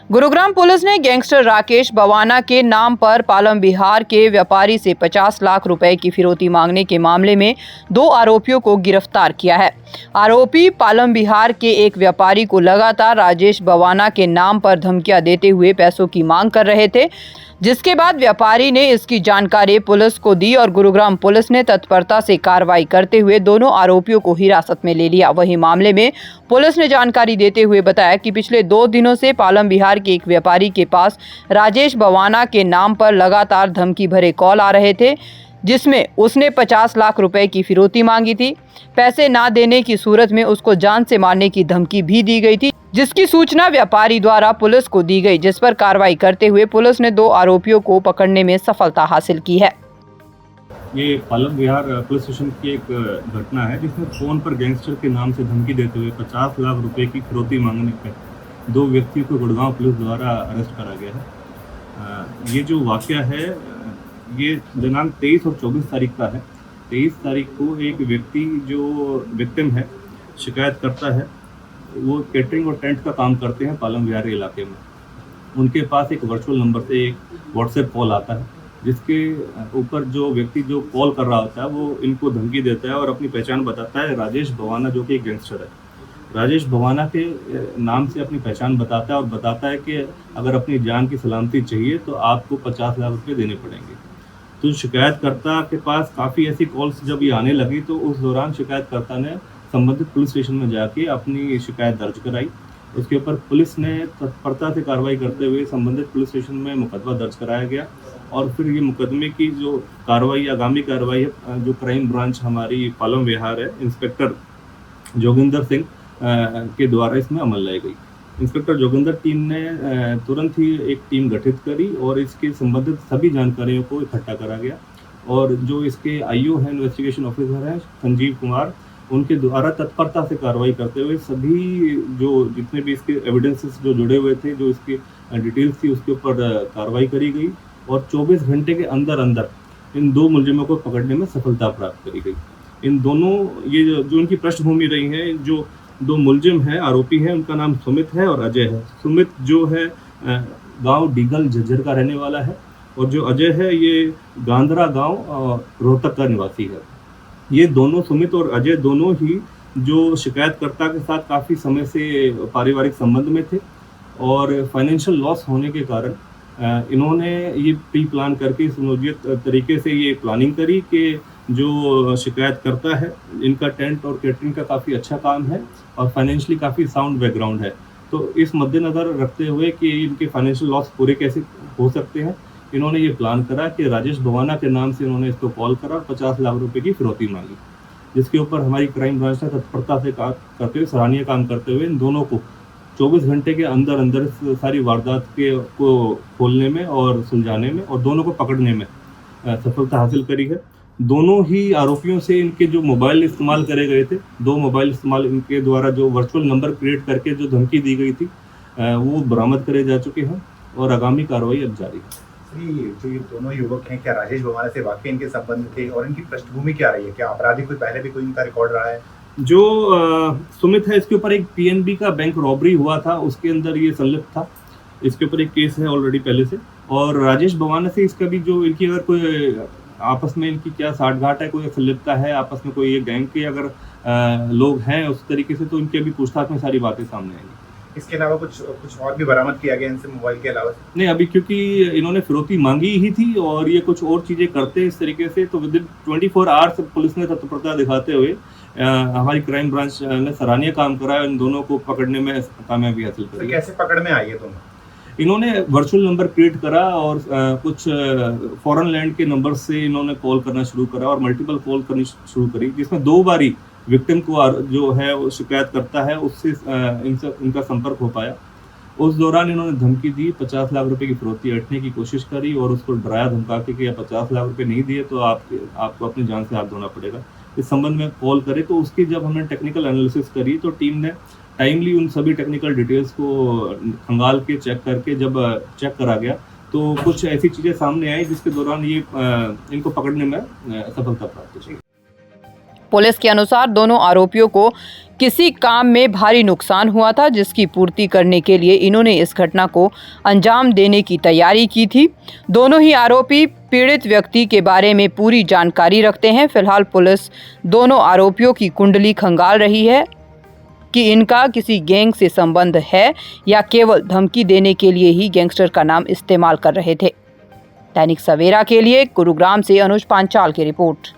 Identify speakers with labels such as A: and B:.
A: Gurugram police ने gangster Rakesh Bawana के नाम पर पालम बिहार के व्यापारी से 50 लाख रुपए की फिरौती मांगने के मामले में 2 आरोपियों को गिरफ्तार किया है। आरोपी पालम बिहार के एक व्यापारी को लगातार राजेश बवाना के नाम पर धमकियां देते हुए पैसों की मांग कर रहे थे, जिसके बाद व्यापारी ने इसकी जानकारी पुलिस को दी और गुरुग्राम पुलिस ने तत्परता से कार्रवाई करते हुए दोनों आरोपियों को हिरासत में ले लिया। वहीं मामले में पुलिस ने जानकारी देते हुए बताया कि पिछले 2 दिनों से पालम बिहार के एक व्यापारी के पास राजेश बवाना के नाम पर लगातार धमकी भरे कॉल आ रहे थे, जिसमें उसने 50 लाख रुपए की फिरौती मांगी थी। पैसे ना देने की सूरत में उसको जान से मारने की धमकी भी दी गई थी, जिसकी सूचना व्यापारी द्वारा पुलिस को दी गई, जिस पर कार्रवाई करते हुए पुलिस ने 2 आरोपियों को पकड़ने में सफलता हासिल की है।
B: ये पालम बिहार पुलिस स्टेशन की एक घटना है जिसमें फ़ोन पर गैंगस्टर के नाम से धमकी देते हुए 50 लाख रुपए की फिरौती मांगने पर 2 व्यक्तियों को गुड़गांव पुलिस द्वारा अरेस्ट करा गया है। ये जो वाक़या है ये दिनांक 23 और 24 तारीख का है। 23 तारीख को एक व्यक्ति जो विक्टिम है, शिकायत करता है, वो कैटरिंग और टेंट का काम करते हैं पालम बिहार इलाके में। उनके पास एक वर्चुअल नंबर से एक व्हाट्सएप कॉल आता है, जिसके ऊपर जो व्यक्ति जो कॉल कर रहा होता है वो इनको धमकी देता है और अपनी पहचान बताता है। राजेश बवाना जो कि एक गैंगस्टर है, राजेश बवाना के नाम से अपनी पहचान बताता है और बताता है कि अगर अपनी जान की सलामती चाहिए तो आपको 50 लाख रुपये देने पड़ेंगे। तो शिकायतकर्ता के पास काफ़ी ऐसी कॉल्स जब ये आने लगी तो उस दौरान शिकायतकर्ता ने संबंधित पुलिस स्टेशन में जाके अपनी शिकायत दर्ज कराई। उसके ऊपर पुलिस ने तत्परता से कार्रवाई करते हुए संबंधित पुलिस स्टेशन में मुकदमा दर्ज कराया गया और फिर ये मुकदमे की जो कार्रवाई, आगामी कार्रवाई है, जो क्राइम ब्रांच हमारी पालम बिहार है, इंस्पेक्टर जोगिंदर सिंह के द्वारा इसमें अमल लाई गई। इंस्पेक्टर जोगिंदर टीम ने तुरंत ही एक टीम गठित करी और इसके संबंधित सभी जानकारियों को इकट्ठा करा गया और जो इसके आईओ हैं, इन्वेस्टिगेशन ऑफिसर हैं संजीव कुमार, उनके द्वारा तत्परता से कार्रवाई करते हुए सभी जो जितने भी इसके एविडेंसेस जो जुड़े हुए थे, जो इसकी डिटेल्स थी, उसके ऊपर कार्रवाई करी गई और 24 घंटे के अंदर अंदर इन 2 मुलजिमों को पकड़ने में सफलता प्राप्त करी गई। इन दोनों ये जो उनकी पृष्ठभूमि रही है, जो 2 मुलजिम हैं, आरोपी हैं, उनका नाम सुमित है और अजय है। सुमित जो है गांव डीगल झज्जर का रहने वाला है और जो अजय है ये गांधरा गांव रोहतक का निवासी है। ये दोनों, सुमित और अजय, दोनों ही जो शिकायतकर्ता के साथ काफ़ी समय से पारिवारिक संबंध में थे और फाइनेंशियल लॉस होने के कारण इन्होंने ये प्री प्लान करके सुनियोजित तरीके से ये प्लानिंग करी कि जो शिकायत करता है, इनका टेंट और कैटरिंग का काफ़ी अच्छा काम है और फाइनेंशियली काफ़ी साउंड बैकग्राउंड है। तो इस मद्देनज़र रखते हुए कि इनके फाइनेंशियल लॉस पूरे कैसे हो सकते हैं, इन्होंने ये प्लान करा कि राजेश बवाना के नाम से इन्होंने इसको कॉल करा और 50 लाख रुपए की फिरौती मांगी, जिसके ऊपर हमारी क्राइम ब्रांच ने तत्परता से करते हुए, सराहनीय काम करते हुए इन दोनों को 24 घंटे के अंदर अंदर सारी वारदात को खोलने में और सुलझाने में और दोनों को पकड़ने में सफलता हासिल करी है। दोनों ही आरोपियों से इनके जो मोबाइल इस्तेमाल करे गए थे, 2 मोबाइल इस्तेमाल इनके द्वारा जो वर्चुअल नंबर क्रिएट करके जो धमकी दी गई थी, वो बरामद करे जा चुके हैं और आगामी कार्रवाई अब जारी है।
C: जो ये दोनों युवक हैं, क्या राजेश बवाना से वाकई इनके संबंध थे और इनकी पृष्ठभूमि क्या रही है? क्या अपराधी कोई पहले भी कोई इनका रिकॉर्ड रहा है?
B: जो सुमित है, इसके ऊपर एक पीएनबी का बैंक रॉबरी हुआ था, उसके अंदर ये संलिप्त था। इसके ऊपर एक केस है ऑलरेडी पहले से। और राजेश बवाना से इसका भी जो इनकी अगर कोई आपस में इनकी क्या साठगांठ है, कोई संलिप्तता है आपस में, कोई ये गैंग के अगर लोग हैं उस तरीके से, तो इनकी अभी पूछताछ में सारी बातें सामने आएंगी।
C: इसके अलावा कुछ और भी बरामद किया गया इनसे मोबाइल के अलावा?
B: नहीं, अभी क्योंकि इन्होंने फिरौती मांगी ही थी और ये कुछ और चीज़ें करते इस तरीके से, तो विद इन 24 आवर्स पुलिस ने तत्परता दिखाते हुए हमारी क्राइम ब्रांच ने सराहनीय काम करा है, इन दोनों को पकड़ने में कामयाबी हासिल करी।
C: तो कैसे पकड़ में आई है दोनों?
B: इन्होंने वर्चुअल नंबर क्रिएट करा और कुछ फॉरेन लैंड के नंबर से इन्होंने कॉल करना शुरू करा और मल्टीपल कॉल करनी शुरू करी, जिसमें 2 बारी विक्टिम को जो है वो शिकायत करता है उससे इनका संपर्क हो पाया। उस दौरान इन्होंने धमकी दी, 50 लाख रुपए की फिरौती ऐंठने की कोशिश करी और उसको डराया धमका के कि 50 लाख रुपए नहीं दिए तो आपको अपनी जान से हाथ धोना पड़ेगा। इस संबंध में कॉल करे तो उसकी जब हमने टेक्निकल एनालिसिस करी तो टीम ने टाइमली उन सभी टेक्निकल डिटेल्स को खंगाल के चेक करके जब चेक करा गया तो कुछ ऐसी चीज़ें सामने आई जिसके दौरान ये इनको पकड़ने में सफलता प्राप्त हुई।
A: पुलिस के अनुसार दोनों आरोपियों को किसी काम में भारी नुकसान हुआ था, जिसकी पूर्ति करने के लिए इन्होंने इस घटना को अंजाम देने की तैयारी की थी। दोनों ही आरोपी पीड़ित व्यक्ति के बारे में पूरी जानकारी रखते हैं। फिलहाल पुलिस दोनों आरोपियों की कुंडली खंगाल रही है कि इनका किसी गैंग से संबंध है या केवल धमकी देने के लिए ही गैंगस्टर का नाम इस्तेमाल कर रहे थे। दैनिक सवेरा के लिए गुरुग्राम से अनुज पांचाल की रिपोर्ट।